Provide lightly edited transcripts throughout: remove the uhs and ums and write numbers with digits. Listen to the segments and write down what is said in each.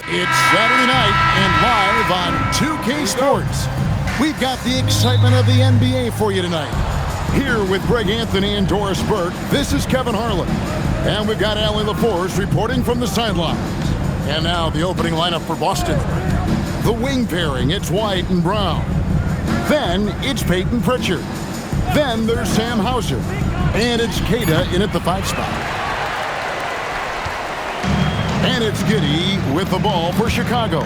It's Saturday night and live on 2K Sports. We've got the excitement of the NBA for you tonight. Here with Greg Anthony and Doris Burke, this is Kevin Harlan. And we've got Allie LaForce reporting from the sideline. And now the opening lineup for Boston. The wing pairing, it's White and Brown. Then it's Peyton Pritchard. Then there's Sam Hauser. And it's Queta in at the 5 spot. And it's Giddey with the ball for Chicago.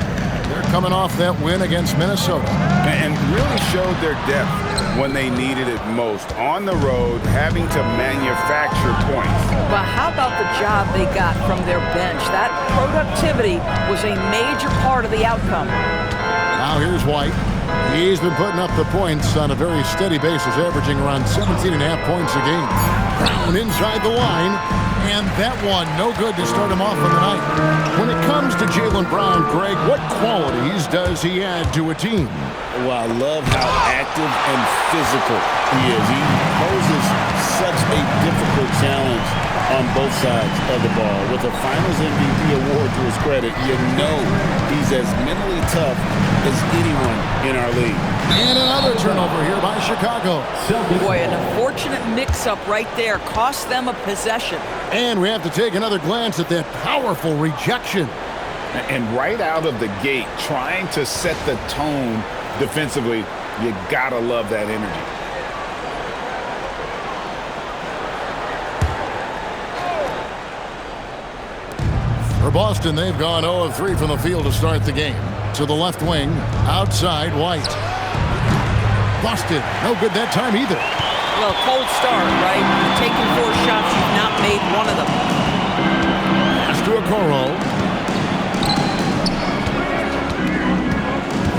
They're coming off that win against Minnesota. And really showed their depth when they needed it most. On the road, having to manufacture points. But how about the job they got from their bench? That productivity was a major part of the outcome. Now here's White. He's been putting up the points on a very steady basis, averaging around 17.5 points a game. Brown inside the line. And that one, no good to start him off on the night. When it comes to Jaylen Brown, Greg, what qualities does he add to a team? Well, I love how active and physical he is. He poses such a difficult challenge on both sides of the ball. With a Finals MVP award to his credit, you know he's as mentally tough as anyone in our league. And another turnover here by Chicago. Boy, an unfortunate mix-up right there. Cost them a possession. And we have to take another glance at that powerful rejection. And right out of the gate, trying to set the tone defensively, you gotta love that energy. For Boston, they've gone 0 of 3 from the field to start the game. To the left wing, outside White. Boston, no good that time either. Well, cold start, right? You're taking 4 shots, you've not made one of them. Pass to Okoro.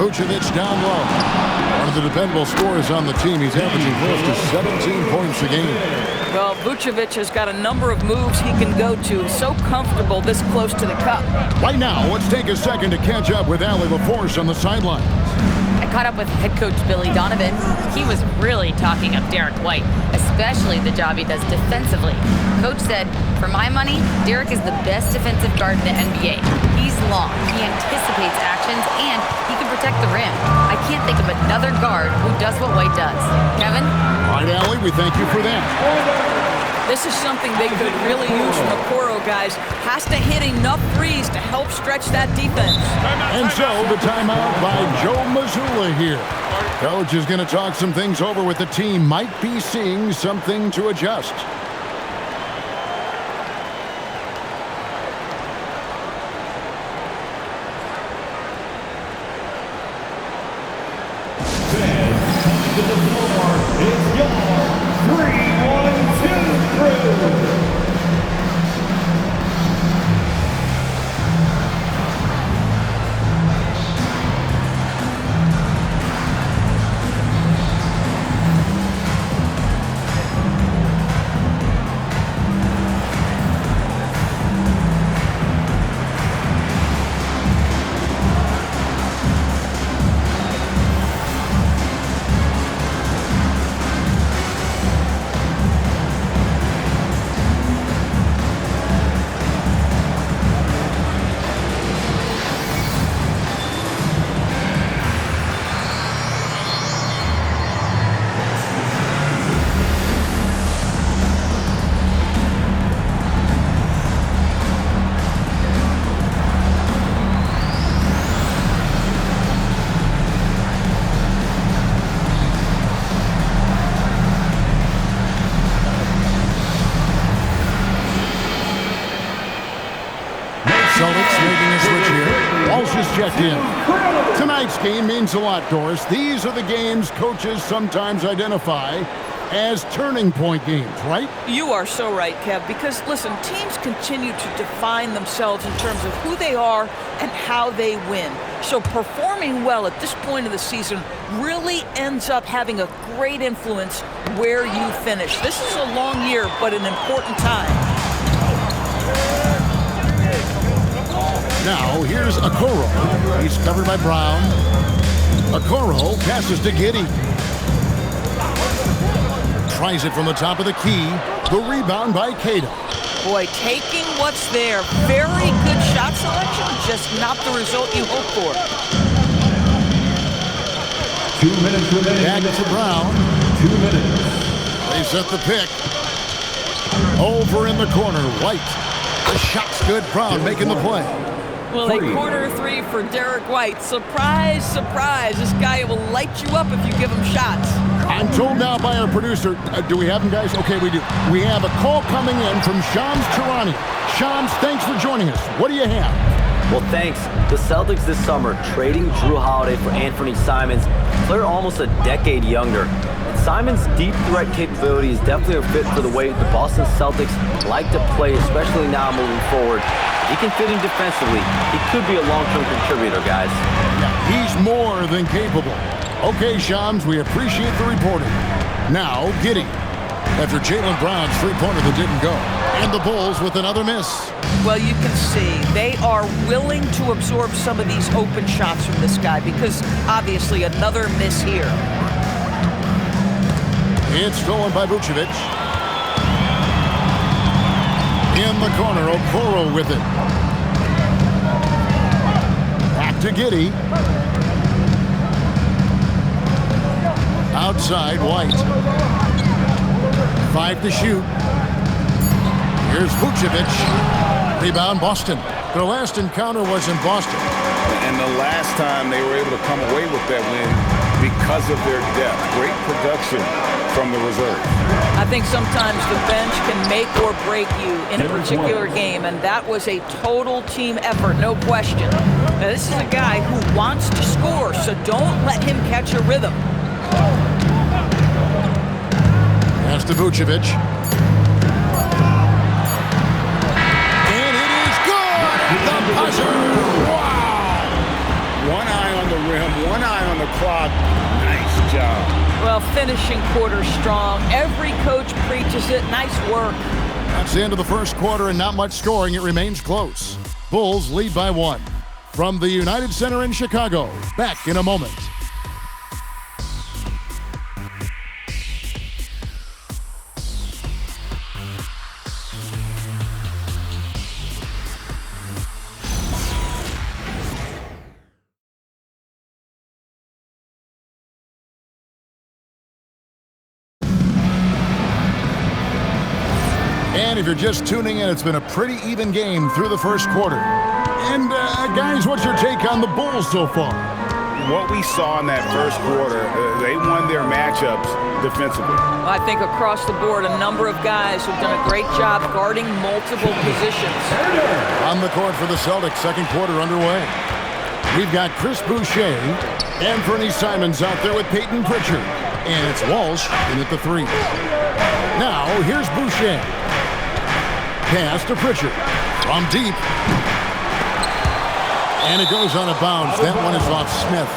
Vucevic down low. One of the dependable scorers on the team. He's averaging close to 17 points a game. Well, Vucevic has got a number of moves he can go to. So comfortable this close to the cup. Right now, let's take a second to catch up with Allie LaForce on the sideline. I caught up with head coach Billy Donovan. He was really talking up Derek White, especially the job he does defensively. Coach said, for my money, Derek is the best defensive guard in the NBA. He's long, he anticipates actions, and he can protect the rim. I can't think of another guard who does what White does. Kevin? All right, Allie, we thank you for that. This is something they could really use from Okoro, guys. Has to hit enough threes to help stretch that defense. And so the timeout by Joe Mazzulla here. Coach is going to talk some things over with the team. Might be seeing something to adjust. Celtics making a switch here. Walsh is checked in. Tonight's game means a lot, Doris. These are the games coaches sometimes identify as turning point games, right? You are so right, Kev, because, listen, teams continue to define themselves in terms of who they are and how they win. So performing well at this point of the season really ends up having a great influence where you finish. This is a long year, but an important time. Now, here's Okoro. He's covered by Brown. Okoro passes to Giddey. Tries it from the top of the key. The rebound by Queta. Boy, taking what's there. Very good shot selection, just not the result you hope for. 2 minutes remaining. Back to Brown. 2 minutes. They set the pick. Over in the corner, White. The shot's good. Brown making the play. Well, a corner three for Derek White. Surprise, surprise. This guy will light you up if you give him shots. I'm told now by our producer, do we have him, guys? Okay, we do. We have a call coming in from Shams Charania. Shams, thanks for joining us. What do you have? Well, thanks. The Celtics this summer trading Drew Holiday for Anthony Simons, player almost a decade younger. And Simons' deep threat capability is definitely a fit for the way the Boston Celtics like to play, especially now moving forward. He can fit in defensively. He could be a long-term contributor, guys. Yeah, he's more than capable. Okay, Shams, we appreciate the reporting. Now, Giddey. After Jaylen Brown's three-pointer that didn't go. And the Bulls with another miss. Well, you can see they are willing to absorb some of these open shots from this guy because obviously another miss here. It's stolen by Vucevic. In the corner, Okoro with it. Back to Giddey. Outside, White. 5 to shoot. Here's Vucevic. Rebound, Boston. Their last encounter was in Boston. And the last time they were able to come away with that win because of their depth. Great production from the reserve. I think sometimes the bench can make or break you in a particular game, and that was a total team effort, no question. Now, this is a guy who wants to score, so don't let him catch a rhythm. Pass to Vucevic. And it is good! The buzzer! Wow! One eye on the rim, one eye on the clock. Nice job. Well, finishing quarter strong. Every coach preaches it. Nice work. That's the end of the first quarter and not much scoring. It remains close. Bulls lead by 1. From the United Center in Chicago, back in a moment. And if you're just tuning in, it's been a pretty even game through the first quarter. And, guys, what's your take on the Bulls so far? What we saw in that first quarter, they won their matchups defensively. I think across the board, a number of guys who've done a great job guarding multiple positions. On the court for the Celtics, second quarter underway. We've got Chris Boucher, Anthony Simons out there with Peyton Pritchard. And it's Walsh in at the 3. Now, here's Boucher. Pass to Pritchard from deep. And it goes on a bounce. That one is off Smith.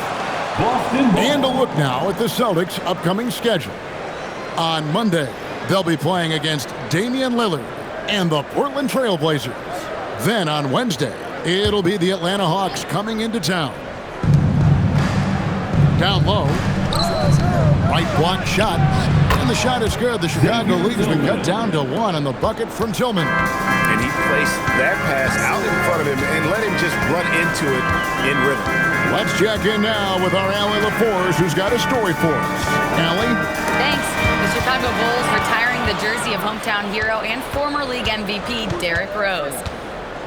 And a look now at the Celtics' upcoming schedule. On Monday, they'll be playing against Damian Lillard and the Portland Trail Blazers. Then on Wednesday, it'll be the Atlanta Hawks coming into town. Down low. Right block shot. And the shot is good. The Chicago lead has been cut down to 1 on the bucket from Tillman. And he placed that pass out in front of him and let him just run into it in rhythm. Let's check in now with our Allie LaForce, who's got a story for us. Allie? Thanks. The Chicago Bulls retiring the jersey of hometown hero and former league MVP Derrick Rose.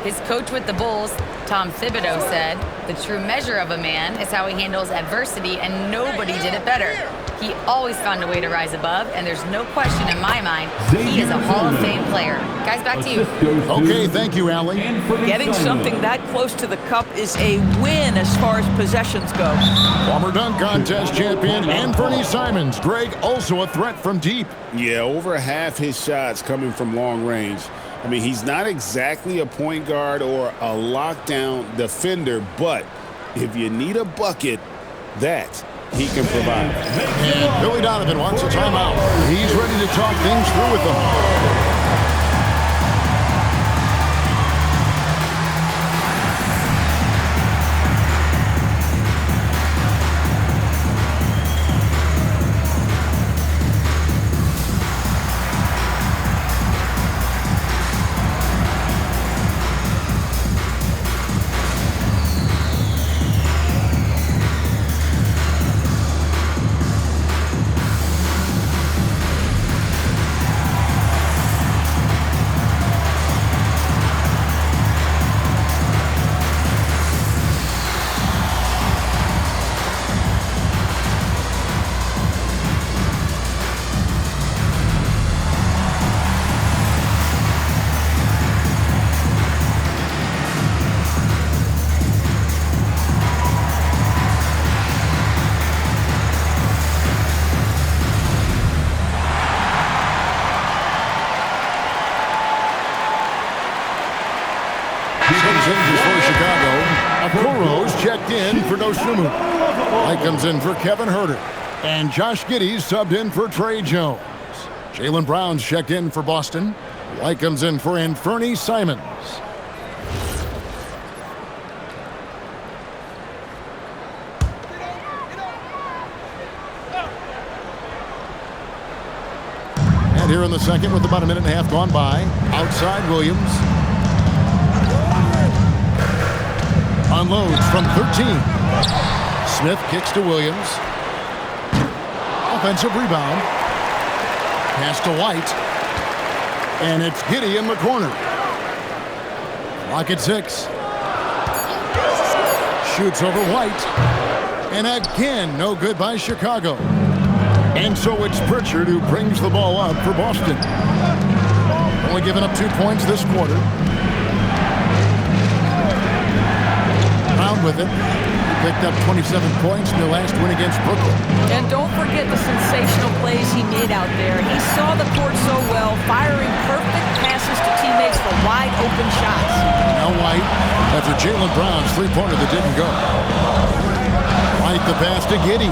His coach with the Bulls, Tom Thibodeau, said, "The true measure of a man is how he handles adversity, and nobody did it better. He always found a way to rise above, and there's no question in my mind he is a Hall of Fame player." Guys, back to you. Okay, thank you, Allie. Getting something that close to the cup is a win as far as possessions go. Former dunk contest champion Anthony Simons. Greg, also a threat from deep. Yeah, over half his shots coming from long range. I mean, he's not exactly a point guard or a lockdown defender, but if you need a bucket, that he can provide. And Billy Donovan wants a timeout. He's ready to talk things through with them. Burrows checked in for Dosunmu. White comes in for Kevin Huerter. And Josh Giddey subbed in for Trey Jones. Jaylen Brown's checked in for Boston. White comes in for Anfernee Simons. And here in the second with about a minute and a half gone by. Outside Williams. Unloads from 13. Smith kicks to Williams. Offensive rebound. Pass to White. And it's Giddey in the corner. Clock at 6. Shoots over White. And again, no good by Chicago. And so it's Pritchard who brings the ball up for Boston. Only giving up 2 points this quarter. Brown with it. He picked up 27 points in their last win against Brooklyn. And don't forget the sensational plays he made out there. He saw the court so well, firing perfect passes to teammates for wide open shots. Now White, after Jaylen Brown's three-pointer that didn't go. White the pass to Giddey.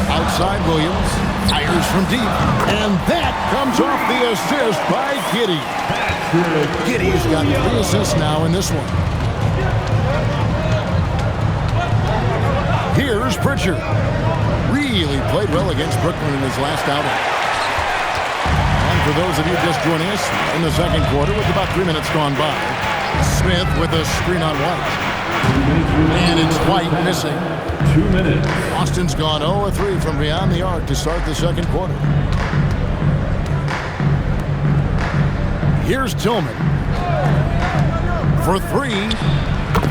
Outside Williams, fires from deep. And that comes off the assist by Giddey. Giddey's got 3 assists now in this one. Here's Pritchard. Really played well against Brooklyn in his last outing. And for those of you just joining us in the second quarter with about 3 minutes gone by, Smith with a screen on White. And it's White missing. 2 minutes. Boston's gone 0-3 from beyond the arc to start the second quarter. Here's Tillman. For 3.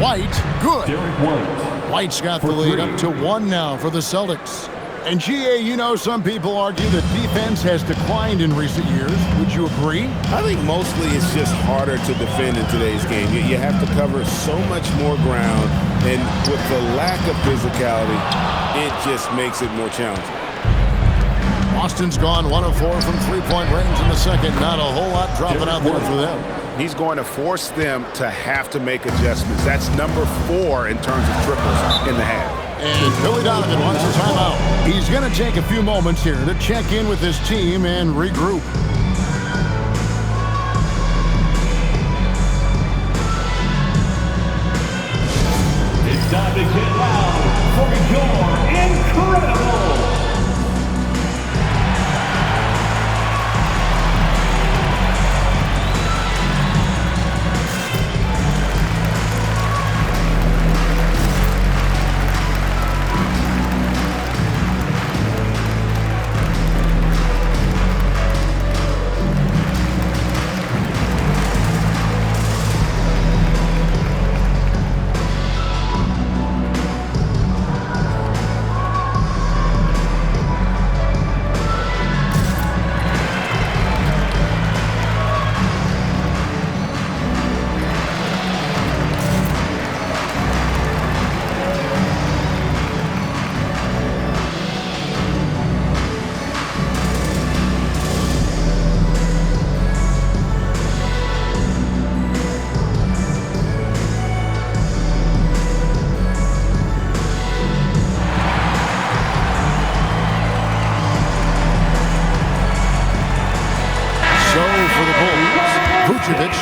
White, good. Derek White. White's got the lead up to 1 now for the Celtics. And GA, you know, some people argue that defense has declined in recent years. Would you agree? I think mostly it's just harder to defend in today's game. You have to cover so much more ground, and with the lack of physicality, it just makes it more challenging. Boston's gone 1 of 4 from three-point range in the second. Not a whole lot dropping out there for them. He's going to force them to have to make adjustments. That's number 4 in terms of triples in the half. And Billy Donovan wants a timeout. He's going to take a few moments here to check in with his team and regroup. It's time to get loud for your incredible.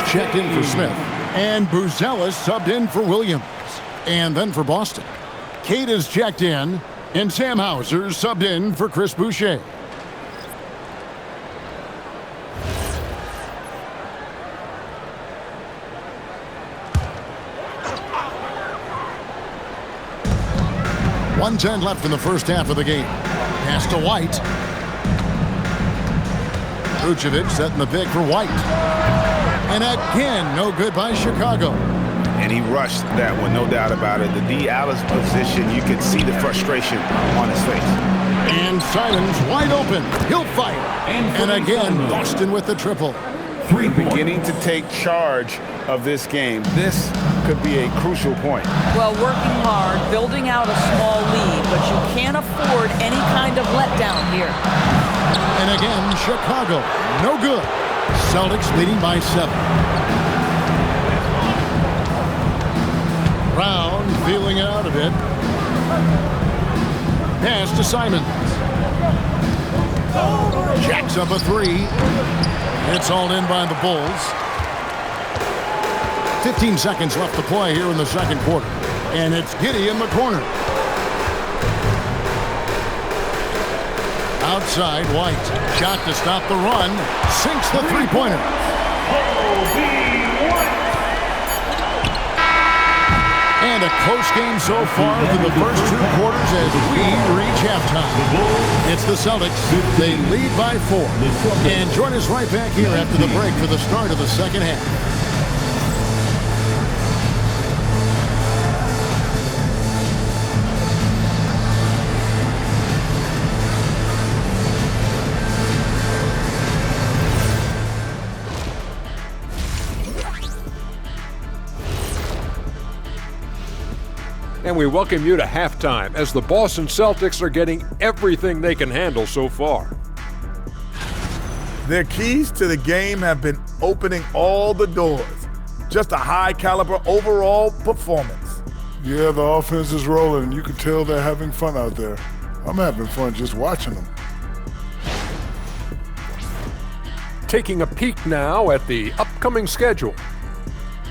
Checked in for Smith. And Buzelis subbed in for Williams. And then for Boston, Cade is checked in. And Sam Hauser subbed in for Chris Boucher. .110 left in the first half of the game. Pass to White. Vucevic setting the pick for White. And again, no good by Chicago. And he rushed that one, no doubt about it. The D. Alice position, you can see the frustration on his face. And Simons wide open. He'll fire. And again, Boston with the triple. Beginning to take charge of this game. This could be a crucial point. Well, working hard, building out a small lead, but you can't afford any kind of letdown here. And again, Chicago, no good. Celtics leading by 7. Brown feeling it out a bit. Pass to Simons. Jacks up a three. It's all in by the Bulls. 15 seconds left to play here in the second quarter. And it's Giddey in the corner. Outside, White. Shot to stop the run. Sinks the three-pointer. And a close game so far through the first two quarters as we reach halftime. It's the Celtics. They lead by 4. And join us right back here after the break for the start of the second half. And we welcome you to halftime as the Boston Celtics are getting everything they can handle so far. Their keys to the game have been opening all the doors. Just a high-caliber overall performance. Yeah, the offense is rolling, and you can tell they're having fun out there. I'm having fun just watching them. Taking a peek now at the upcoming schedule.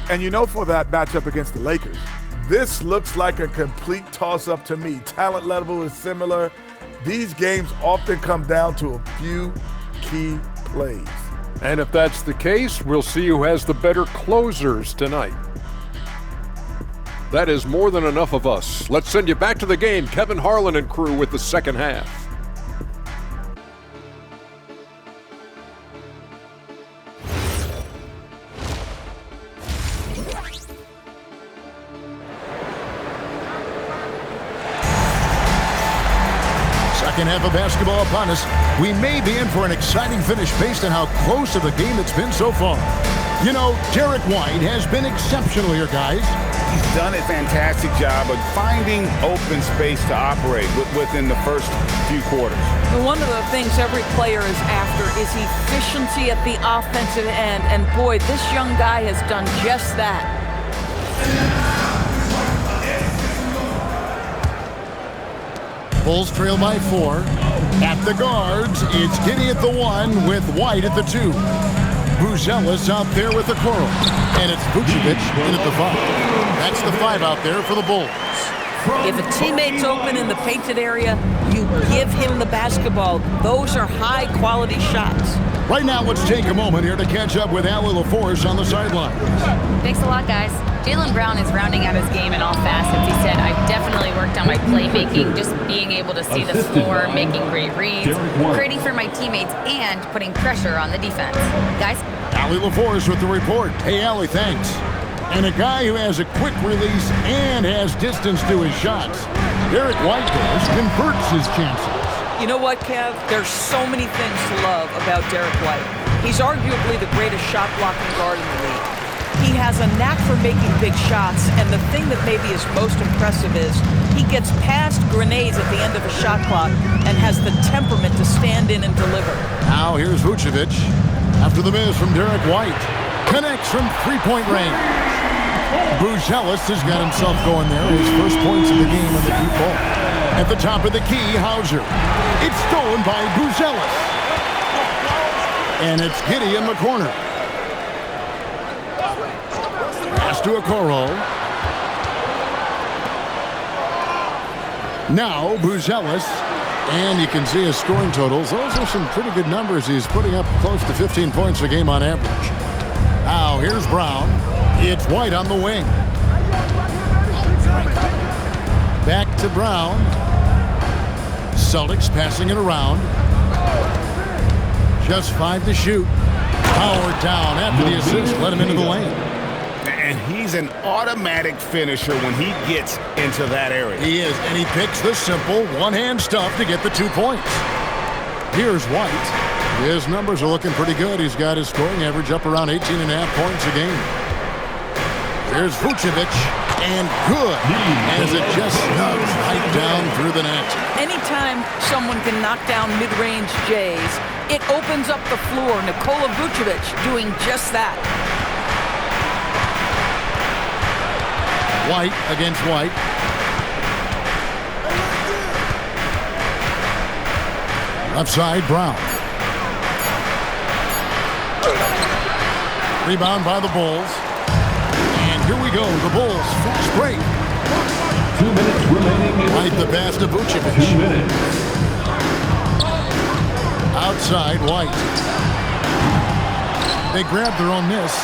And you know, for that matchup against the Lakers, this looks like a complete toss-up to me. Talent level is similar. These games often come down to a few key plays. And if that's the case, we'll see who has the better closers tonight. That is more than enough of us. Let's send you back to the game. Kevin Harlan and crew with the second half. Second half of basketball upon us. We may be in for an exciting finish based on how close of a game it's been so far. You know, Derek White has been exceptional here, guys. He's done a fantastic job of finding open space to operate within the first few quarters. Well, one of the things every player is after is efficiency at the offensive end. And boy, this young guy has done just that. Bulls trail by 4. At the guards, it's Giddey at the 1 with White at the 2. Buzelis out there with the Coral. And it's Vucevic in at the 5. That's the 5 out there for the Bulls. If a teammate's open in the painted area, you give him the basketball. Those are high-quality shots. Right now, let's take a moment here to catch up with Allie LaForce on the sideline. Thanks a lot, guys. Jaylen Brown is rounding out his game in all facets. He said, I've definitely worked on my playmaking, just being able to see the floor, making great reads, creating for my teammates, and putting pressure on the defense. Guys? Allie LaForce with the report. Hey, Allie, thanks. And a guy who has a quick release and has distance to his shots. Derek White does, converts his chances. You know what, Kev? There's so many things to love about Derek White. He's arguably the greatest shot-blocking guard in the league. He has a knack for making big shots, and the thing that maybe is most impressive is he gets past grenades at the end of a shot clock and has the temperament to stand in and deliver. Now here's Vucevic. After the miss from Derek White. Connects from three-point range. Buzelis has got himself going there. His first points of the game on the deep ball. At the top of the key, Hauser. It's stolen by Buzelis. And it's Giddey in the corner. Pass to Okoro. Now Buzelis. And you can see his scoring totals. Those are some pretty good numbers. He's putting up close to 15 points a game on average. Now here's Brown. It's White on the wing. Back to Brown. Celtics passing it around. Just 5 to shoot. Howard down after the assist. Let him into the lane. And he's an automatic finisher when he gets into that area. He is, and he picks the simple one-hand stuff to get the 2 points. Here's White. His numbers are looking pretty good. He's got his scoring average up around 18.5 points a game. Here's Vucevic, and good, as it just snugs right down through the net. Anytime someone can knock down mid-range Jays, it opens up the floor. Nikola Vucevic doing just that. White against White. Left side, Brown. Rebound by the Bulls. And here we go, the Bulls. Fast break. 2 minutes remaining. White the pass to Vucevic. 2 minutes. Outside, White. They grab their own miss.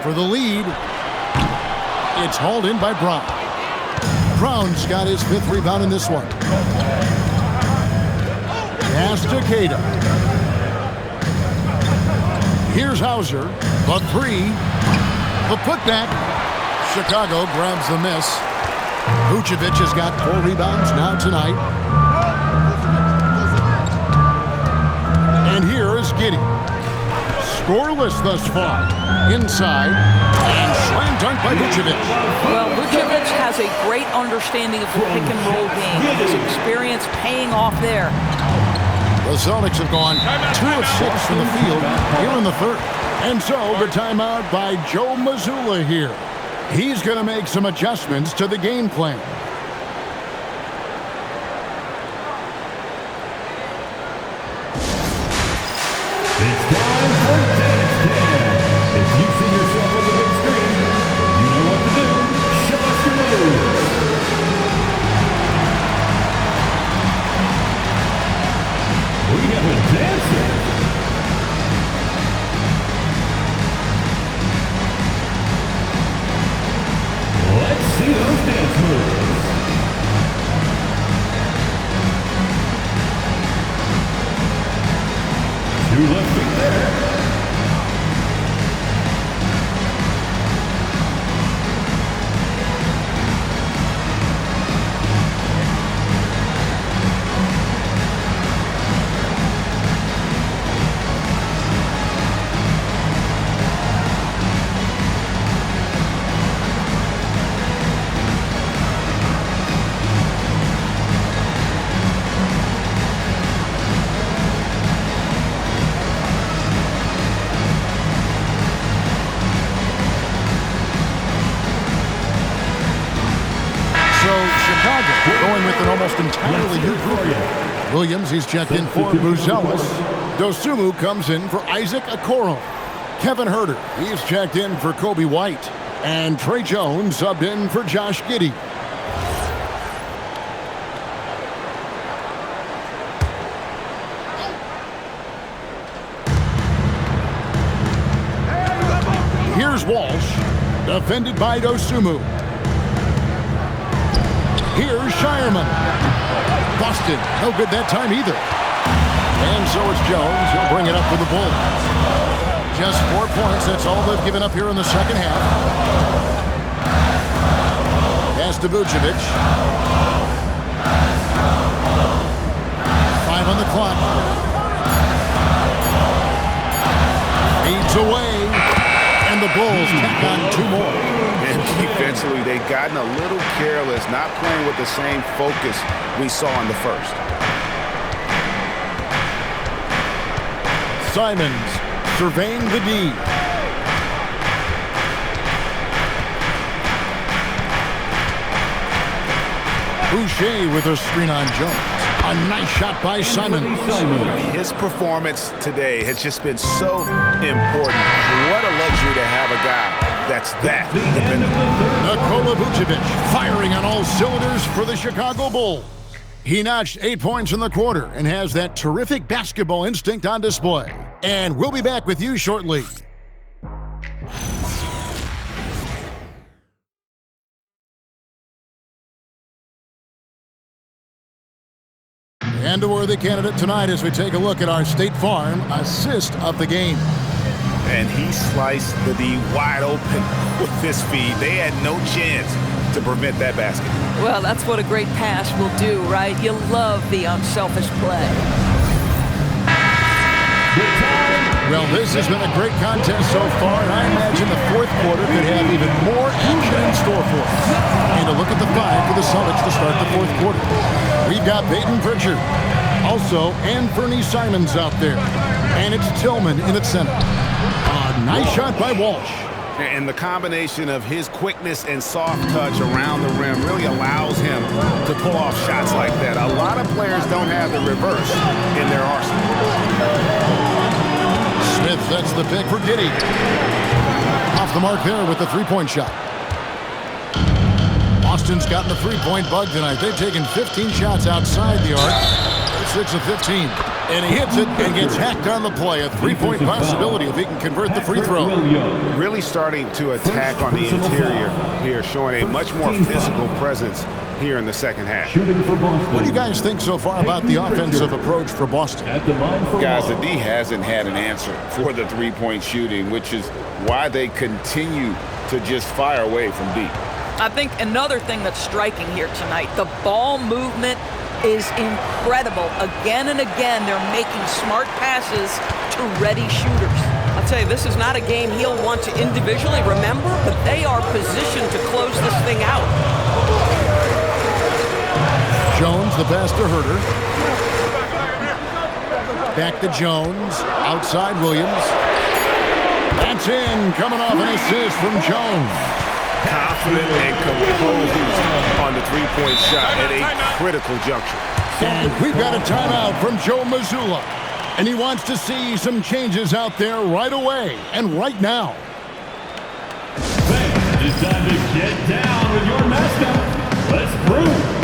For the lead, it's hauled in by Brown. Brown's got his 5th rebound in this one. Pass to Queta. Here's Hauser. The 3. The putback. Chicago grabs the miss. Vucevic has got 4 rebounds now tonight. And here is Giddey. Scoreless thus far. Inside. And slam dunk by Vucevic. Well, Vucevic has a great understanding of the pick and roll game. His experience paying off there. The Celtics have gone 2 of 6 from the field here in the 3rd. And so the timeout by Joe Mazzulla here. He's going to make some adjustments to the game plan. It's time for Dance Dance. If you see yourself on the big screen, you know what to do. Show us your moves. We have a dancer. Let's see those dance moves. 2 left feet there. Going with an almost entirely new group. Williams, he's checked in for Buzelis. Dosunmu comes in for Isaac Okoro. Kevin Huerter, he's checked in for Kobe White. And Trey Jones subbed in for Josh Giddey. Here's Walsh, defended by Dosunmu. Here's Shireman. Busted. No good that time either. And so it's Jones. He'll bring it up for the Bulls. Just 4 points. That's all they've given up here in the second half. Pass to Vucevic. 5 on the clock. Feeds away. And the Bulls tack on 2 more. And defensively, they've gotten a little careless, not playing with the same focus we saw in the first. Simons surveying the D. Boucher with a screen on Jones. A nice shot by Simons. His performance today has just been so important. What a luxury to have a guy that's that dependable. Nikola Vucevic firing on all cylinders for the Chicago Bulls. He notched 8 points in the quarter and has that terrific basketball instinct on display. And we'll be back with you shortly. And a worthy candidate tonight as we take a look at our State Farm assist of the game. And he sliced the D wide open with his feed. They had no chance to prevent that basket. Well, that's what a great pass will do, right? You love the unselfish play. Well, this has been a great contest so far, and I imagine the 4th quarter could have even more action in store for us. And a look at the 5 for the Celtics to start the 4th quarter. We've got Peyton Pritchard. Also, Anthony Simons out there. And it's Tillman in at center. Nice shot by Walsh. And the combination of his quickness and soft touch around the rim really allows him to pull off shots like that. A lot of players don't have the reverse in their arsenal. Smith sets the pick for Giddey. Off the mark there with the three-point shot. Boston's gotten the three-point bug tonight. They've taken 15 shots outside the arc. 6 of 15. And he hits it and gets hacked on the play. A three-point possibility if he can convert the free throw. Really starting to attack on the interior here, showing a much more physical presence here in the second half. What do you guys think so far about the offensive approach for Boston? Guys, the D hasn't had an answer for the three-point shooting, which is why they continue to just fire away from deep. I think another thing that's striking here tonight, the ball movement is incredible. Again and again, they're making smart passes to ready shooters. I'll tell you, this is not a game he'll want to individually remember, but they are positioned to close this thing out. Jones, the pass to Herter. Back to Jones. Outside Williams. That's in. Coming off an assist from Jones. Confident and composed on the three-point shot at a critical juncture. And we've got a timeout from Joe Mazzulla. And he wants to see some changes out there right away and right now. It's time to get down with your mascot. Let's prove.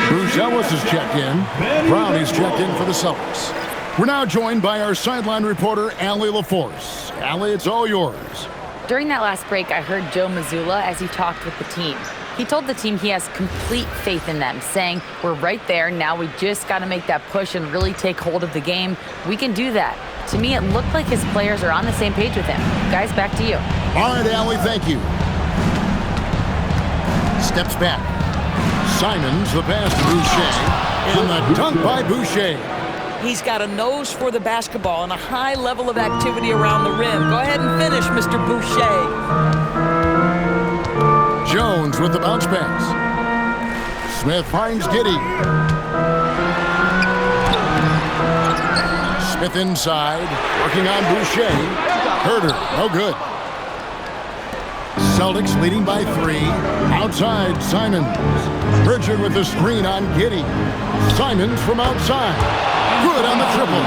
Bruce Ellis has checked in. Brownie's checked in for the Celtics. We're now joined by our sideline reporter, Allie LaForce. Allie, it's all yours. During that last break, I heard Joe Mazzulla as he talked with the team. He told the team he has complete faith in them, saying, we're right there, now we just got to make that push and really take hold of the game. We can do that. To me, it looked like his players are on the same page with him. Guys, back to you. All right, Allie, thank you. Steps back. Simons, the pass to Boucher, and the dunk by Boucher. He's got a nose for the basketball and a high level of activity around the rim. Go ahead and finish, Mr. Boucher. Jones with the bounce pass. Smith finds Giddey. Smith inside, working on Boucher. Herter, no good. Celtics leading by 3. Outside, Simons. Pritchard with the screen on Giddey. Simons from outside. Good on the triple.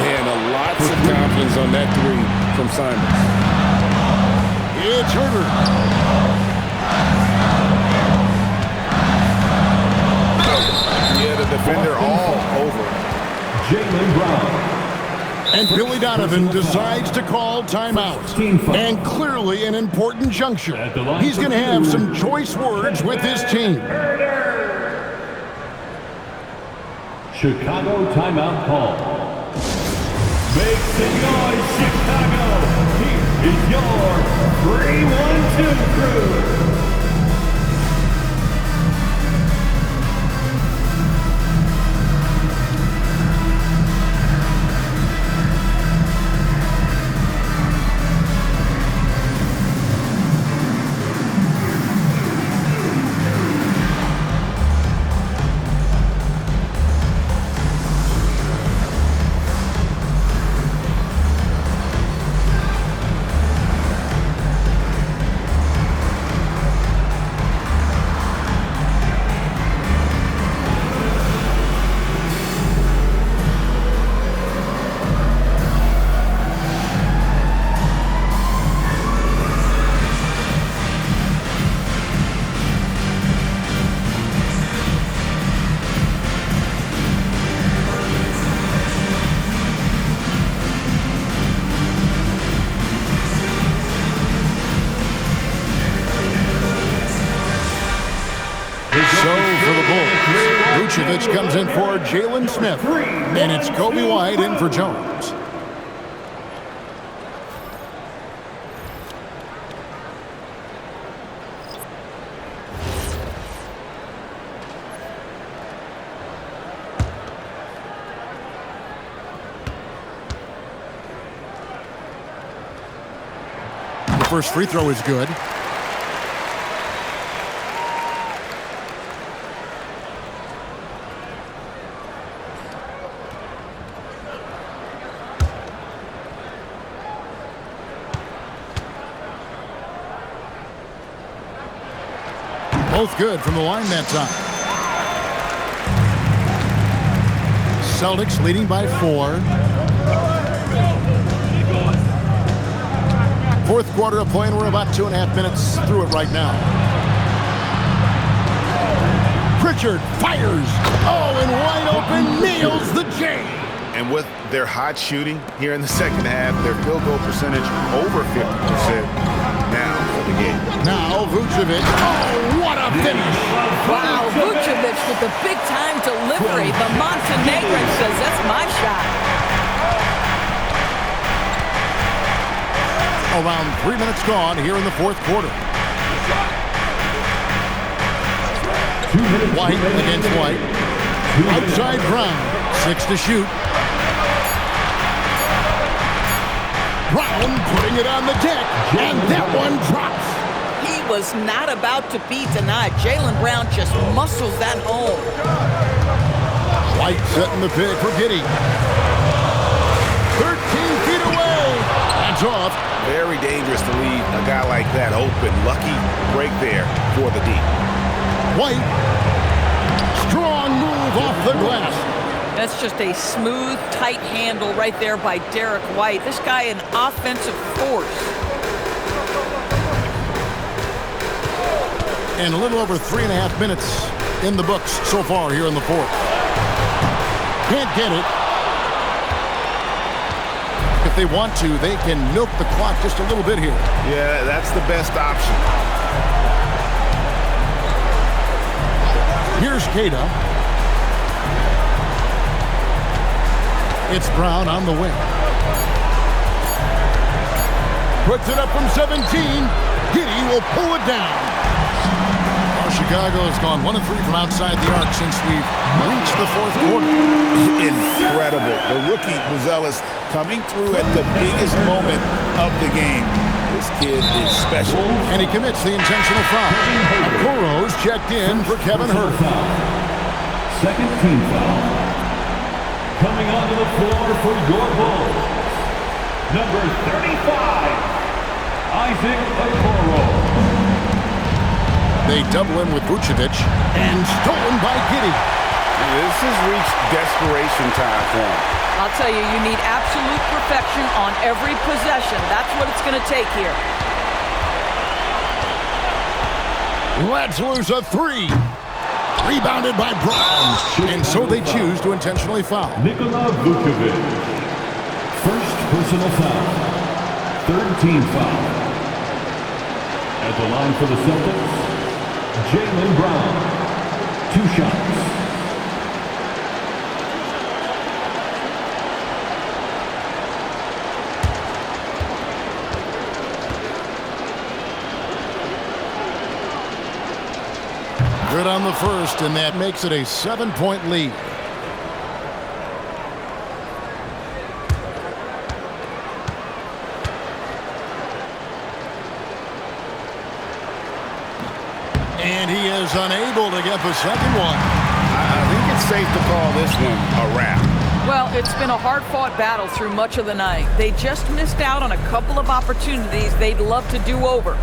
Man, lots of confidence on that three from Simons. It's Herter. Yeah, the defender all over. Jaylen Brown. And Billy Donovan decides to call timeout. And clearly an important juncture. He's going to have some choice words with his team. Chicago timeout call. Make some noise, Chicago. Here is your 3-1-2 crew. Vucevic comes in for Jalen Smith. And it's Kobe White in for Jones. The first free throw is good. Both good from the line that time. Celtics leading by 4. Fourth quarter of play, and we're about 2.5 minutes through it right now. Pritchard fires. Oh, and wide open, nails the J. And with their hot shooting here in the second half, their field goal percentage over 50% now for the game. Now Vucevic. Oh, what a finish. Wow, Vucevic with the big-time delivery. The Montenegrin says, that's my shot. Around 3 minutes gone here in the fourth quarter. White against White. Outside Brown. 6 to shoot. Brown putting it on the deck. And that one drops. He was not about to be denied. Jaylen Brown just muscles that home. White setting the pick for Giddey. 13 feet away. That's off. Very dangerous to leave a guy like that open. Lucky break there for the D. White. Strong move off the glass. That's just a smooth, tight handle right there by Derek White. This guy an offensive force. And a little over 3.5 minutes in the books so far here in the fourth. Can't get it. If they want to, they can milk the clock just a little bit here. Yeah, that's the best option. Here's Queta. It's Brown on the wing. Puts it up from 17. Giddey will pull it down. Chicago has gone 1 of 3 from outside the arc since we've reached the fourth quarter. Incredible. The rookie Buzelis coming through at the biggest moment of the game. This kid is special. And he commits the intentional foul. Okoro's checked in for Kevin Hurt. Second team foul. Coming onto the floor for your Bulls, number 35, Isaac Okoro. They double in with Vucevic, and stolen by Giddey. This has reached desperation time for him. I'll tell you, you need absolute perfection on every possession. That's what it's going to take here. Let's lose a 3. Rebounded by Brown. And so they choose to intentionally foul. Nikola Vucevic. First personal foul. Third team foul. At the line for the Celtics, Jaylen Brown. 2 shots. Good on the first, and that makes it a 7-point lead. And he is unable to get the second one. I think it's safe to call this one a wrap. Well, it's been a hard-fought battle through much of the night. They just missed out on a couple of opportunities they'd love to do over.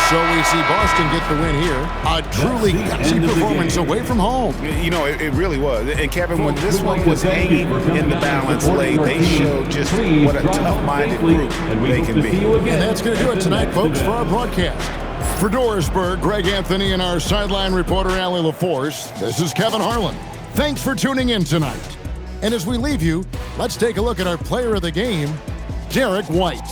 So we see Boston get the win here. A truly gutsy performance away from home. You know, it really was. And Kevin, when this one was hanging in the balance late, they showed just what a tough-minded group they can be. And that's going to do it tonight, folks, for our broadcast. For Dorisburg, Greg Anthony and our sideline reporter, Allie LaForce, this is Kevin Harlan. Thanks for tuning in tonight. And as we leave you, let's take a look at our player of the game, Derek White.